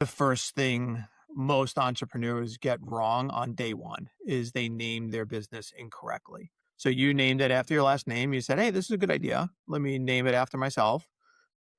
The first thing most entrepreneurs get wrong on day one is they name their business incorrectly. So you named it after your last name. You said, hey, this is a good idea. Let me name it after myself.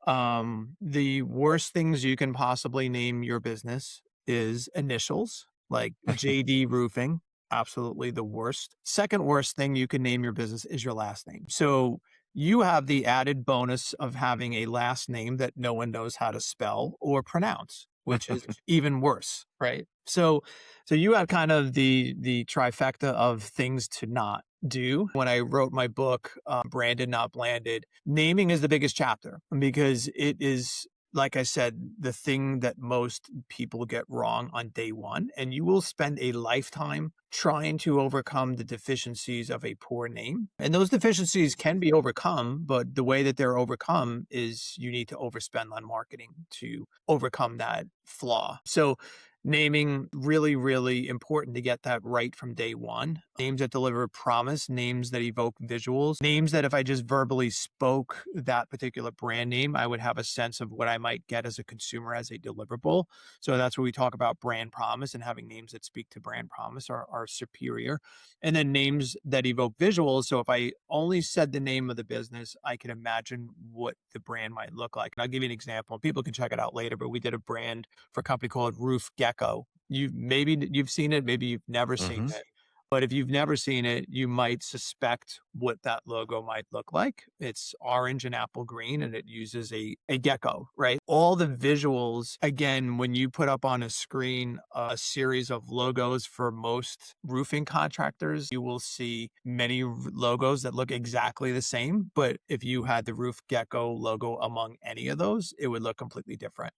The worst things you can possibly name your business is initials like JD Roofing. Absolutely the worst. Second worst thing you can name your business is your last name. So you have the added bonus of having a last name that no one knows how to spell or pronounce, which is even worse, right? So you have kind of the trifecta of things to not do. When I wrote my book, Branded Not Blanded, naming is the biggest chapter because it is, like I said, the thing that most people get wrong on day one. And you will spend a lifetime trying to overcome the deficiencies of a poor name. And those deficiencies can be overcome, but the way that they're overcome is you need to overspend on marketing to overcome that flaw. So naming really, really important to get that right from day one. Names that deliver promise, names that evoke visuals, names that if I just verbally spoke that particular brand name, I would have a sense of what I might get as a consumer as a deliverable. So that's where we talk about brand promise, and having names that speak to brand promise are superior. And then names that evoke visuals. So if I only said the name of the business, I can imagine what the brand might look like. And I'll give you an example. People can check it out later, but we did a brand for a company called Roof Gecko. You've seen it, maybe you've never seen Hmm. it. But if you've never seen it, you might suspect what that logo might look like. It's orange and apple green, and it uses a gecko, right? All the visuals, again, when you put up on a screen a series of logos for most roofing contractors, you will see many logos that look exactly the same. But if you had the Roof Gecko logo among any of those, it would look completely different.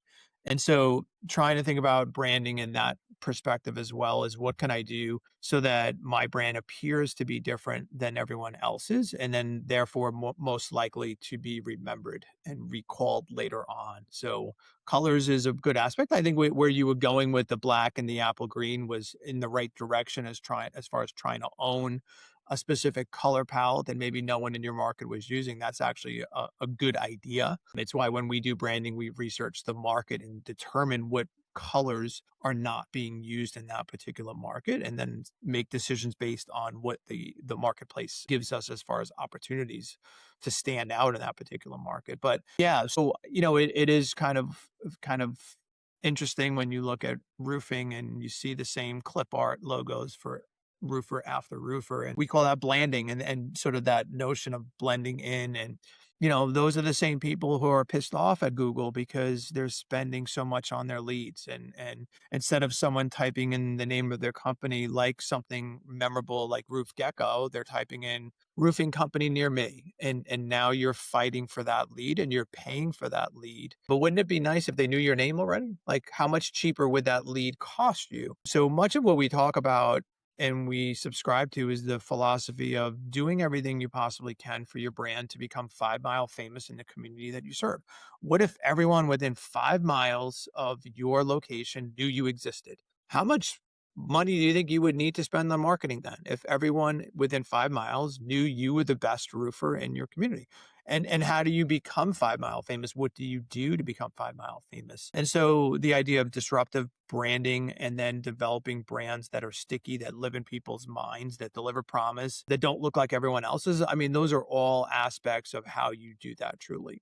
And so trying to think about branding in that perspective as well as what can I do so that my brand appears to be different than everyone else's, and then therefore most likely to be remembered and recalled later on. So colors is a good aspect. I think where you were going with the black and the apple green was in the right direction as far as trying to own a specific color palette that maybe no one in your market was using. That's actually a good idea. It's why when we do branding, we research the market and determine what colors are not being used in that particular market, and then make decisions based on what the marketplace gives us as far as opportunities to stand out in that particular market. But yeah, so it is kind of interesting when you look at roofing and you see the same clip art logos for roofer after roofer, and we call that blanding, and sort of that notion of blending in. And those are the same people who are pissed off at Google because they're spending so much on their leads, and instead of someone typing in the name of their company like something memorable like Roof Gecko, they're typing in roofing company near me, and now you're fighting for that lead and you're paying for that lead. But wouldn't it be nice if they knew your name already? Like, how much cheaper would that lead cost you? So much of what we talk about and we subscribe to is the philosophy of doing everything you possibly can for your brand to become 5 mile famous in the community that you serve. What if everyone within 5 miles of your location knew you existed? How much money do you think you would need to spend on marketing then if everyone within 5 miles knew you were the best roofer in your community? And how do you become 5 mile famous? What do you do to become 5 mile famous? And so the idea of disruptive branding and then developing brands that are sticky, that live in people's minds, that deliver promise, that don't look like everyone else's. I mean, those are all aspects of how you do that truly.